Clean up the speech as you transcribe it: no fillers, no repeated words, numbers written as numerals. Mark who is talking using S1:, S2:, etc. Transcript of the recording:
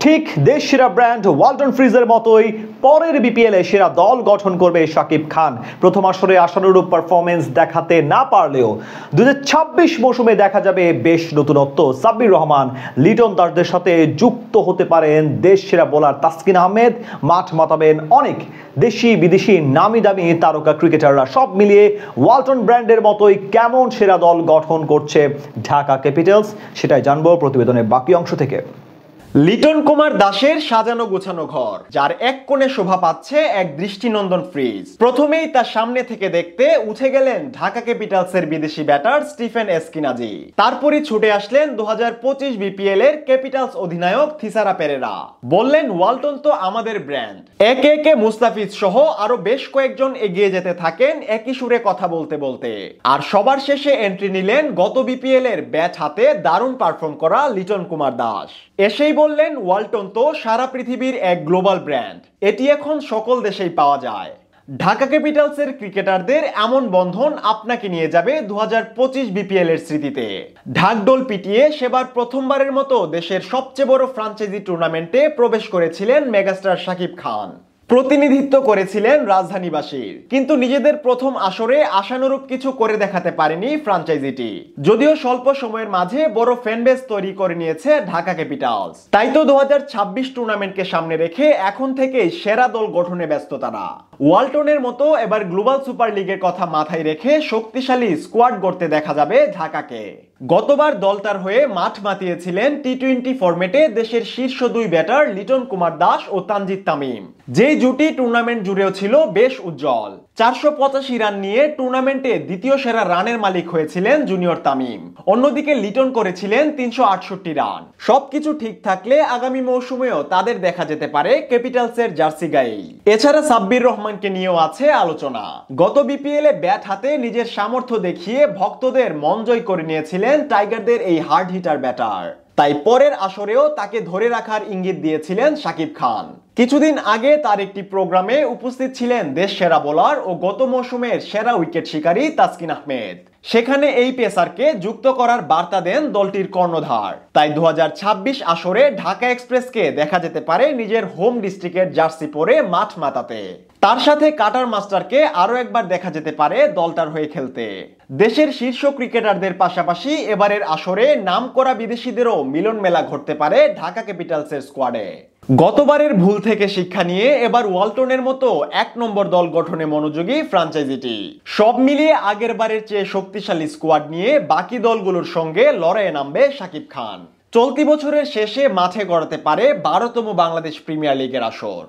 S1: ঠিক দেশ সেরা ব্র্যান্ড ওয়ালটন ফ্রিজের মতোই পরের বিপিএলে সেরা দল গঠন করবে শাকিব খান। প্রথম আসরে আশানুরূপ পারফরমেন্স দেখাতে না পারলেও 2026 মৌসুমে দেখা যাবে বেশ নতুনত্ব। সাব্বির রহমান, লিটন দাসদের সাথে যুক্ত হতে পারেন দেশ সেরা বোলার তাসকিন আহমেদ। মাঠ মাতাবেন অনেক দেশি বিদেশি নামি দামি তারকা ক্রিকেটাররা। সব মিলিয়ে ওয়ালটন ব্র্যান্ডের মতোই কেমন সেরা দল গঠন করছে ঢাকা ক্যাপিটালস, সেটাই জানবো প্রতিবেদনের বাকি অংশ থেকে।
S2: লিটন কুমার দাসের সাজানো গোছানো ঘর, যার এক কোণে শোভা পাচ্ছে এক দৃষ্টিনন্দন ফ্রিজ। প্রথমেই তার সামনে থেকে দেখতে উঠে গেলেন ঢাকা ক্যাপিটালসের বিদেশি ব্যাটার স্টিফেন এসকিনাজি। তারপরই ছুটে আসলেন 2025 বিপিএল এর ক্যাপিটালস অধিনায়ক থিসারা পেরেরা। বললেন, ওয়ালটন তো আমাদের ব্র্যান্ড। একে একে মুস্তাফিজ সহ আরো বেশ কয়েকজন এগিয়ে যেতে থাকেন একই সুরে কথা বলতে বলতে। আর সবার শেষে এন্ট্রি নিলেন গত বিপিএল এর ব্যাট হাতে দারুণ পারফর্ম করা লিটন কুমার দাস। এসেই বললেন, ওয়ালটন তো সারা পৃথিবীর এক গ্লোবাল ব্র্যান্ড, এটি এখন সকল দেশেই পাওয়া যায়। ঢাকা ক্যাপিটালসের ক্রিকেটারদের এমন বন্ধন আপনাকে নিয়ে যাবে 2025 বিপিএল এর স্মৃতিতে। ঢাকঢোল পিটিয়ে সেবার প্রথমবারের মতো দেশের সবচেয়ে বড় ফ্র্যাঞ্চাইজি টুর্নামেন্টে প্রবেশ করেছিলেন মেগাস্টার শাকিব খান। প্রতিনিধিত্ব করেছিলেন রাজধানীবাসীর, কিন্তু নিজেদের প্রথম আসরে আশানুরূপ কিছু করে দেখাতে পারেনি ফ্র্যাঞ্চাইজিটি। যদিও স্বল্প সময়ের মাঝে বড় ফ্যানবেস তৈরি করে নিয়েছে ঢাকা ক্যাপিটালস। তাই তো 2026 টুর্নামেন্টকে সামনে রেখে এখন থেকেই সেরা দল গঠনে ব্যস্ত তারা। ওয়ালটনের মতো এবার গ্লোবাল সুপার লিগের কথা মাথায় রেখে শক্তিশালী স্কোয়াড গড়তে দেখা যাবে ঢাকাকে। গতবার দলটার হয়ে মাঠ মাতিয়েছিলেন টি-20 ফরম্যাটে দেশের শীর্ষ দুই ব্যাটার লিটন কুমার দাস ও তানজিদ তামিম, যেই জুটি টুর্নামেন্ট জুড়েও ছিল বেশ উজ্জ্বল। 485 রান নিয়ে টুর্নামেন্টে দ্বিতীয় সেরা রানের মালিক হয়েছিলেন জুনিয়র তামিম। অন্যদিকে লিটন করেছিলেন 368 রান। সবকিছু ঠিক থাকলে আগামী মৌসুমেও তাদের দেখা যেতে পারে ক্যাপিটালসের জার্সি গায়েই। এছাড়া সাব্বির রহমানকে নিয়েও আছে আলোচনা। গত বিপিএল এ ব্যাট হাতে নিজের সামর্থ্য দেখিয়ে ভক্তদের মন জয় করে নিয়েছিলেন টাইগারদের এই হার্ড হিটার ব্যাটার। তাই পরের আসরেও তাকে ধরে রাখার ইঙ্গিত দিয়েছিলেন শাকিব খান। কিছুদিন আগে তার একটি প্রোগ্রামে উপস্থিত ছিলেন দেশ সেরা বোলার ও গত মৌসুমের সেরা উইকেট শিকারী তাসকিন আহমেদ। সেখানে এই পেসারকে যুক্ত করার বার্তা দেন দলটির কর্ণধার। তাই 2026 আসরে ঢাকা এক্সপ্রেসকে দেখা যেতে পারে নিজের হোম ডিস্ট্রিক্টের জার্সি পরে মাঠ মাতাতে। তার সাথে কাটার মাস্টারকে আরো একবার দেখা যেতে পারে দলটার হয়ে খেলতে। দেশের শীর্ষ ক্রিকেটারদের পাশাপাশি এবারের আসরে নামকরা বিদেশিদেরও মিলন মেলা ঘটতে পারে ঢাকা ক্যাপিটালসের স্কোয়াডে। গতবারের ভুল থেকে শিক্ষা নিয়ে এবার ওয়ালটনের মতো এক নম্বর দল গঠনে মনোযোগী ফ্র্যাঞ্চাইজিটি। সব মিলিয়ে আগের বারের চেয়ে শক্তিশালী স্কোয়াড নিয়ে বাকি দলগুলোর সঙ্গে লড়াইয়ে নামবে শাকিব খান। চলতি বছরের শেষে মাঠে গড়াতে পারে 12তম বাংলাদেশ প্রিমিয়ার লিগের আসর।